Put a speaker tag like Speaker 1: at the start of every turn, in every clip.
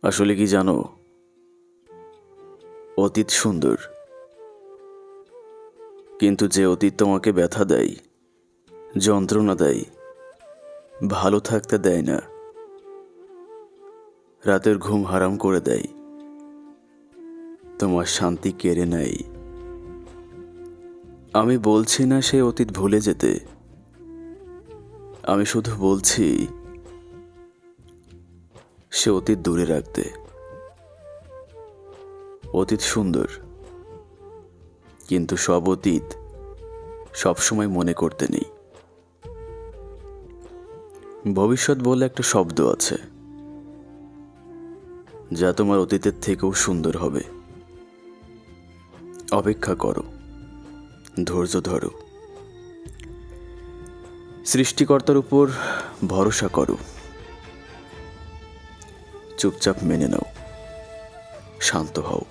Speaker 1: আসলে কি জানো, অতীত সুন্দর, কিন্তু যে অতীত তোমাকে ব্যথা দেয়, যন্ত্রণা দেয়, ভালো থাকতে দেয় না, রাতের ঘুম হারাম করে দেয়, তোমার শান্তি কেড়ে নেয়। আমি বলছি না সে অতীত ভুলে যেতে, আমি শুধু বলছি সে অতীত দূরে রাখতে। অতীত সুন্দর, কিন্তু সব অতীত সবসময় মনে করতে নেই। ভবিষ্যৎ বলে একটা শব্দ আছে, যা তোমার অতীতের থেকেও সুন্দর হবে। অপেক্ষা করো, ধৈর্য ধরো, সৃষ্টিকর্তার উপর ভরসা করো, চুপচাপ মেনে নাও, শান্ত হও,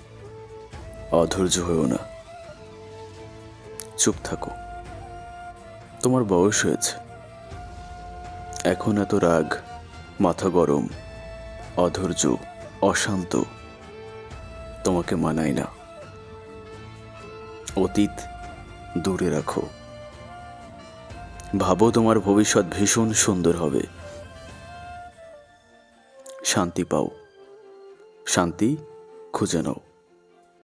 Speaker 1: অধৈর্য হও না, চুপ থাকো। তোমার বয়স হয়েছে, এখন এত রাগ, মাথা গরম, অধৈর্য, অশান্ত তোমাকে মানায় না। অতীত দূরে রাখো, ভাবো তোমার ভবিষ্যৎ ভীষণ সুন্দর হবে। শান্তি পাও, শান্তি খুঁজে নাও।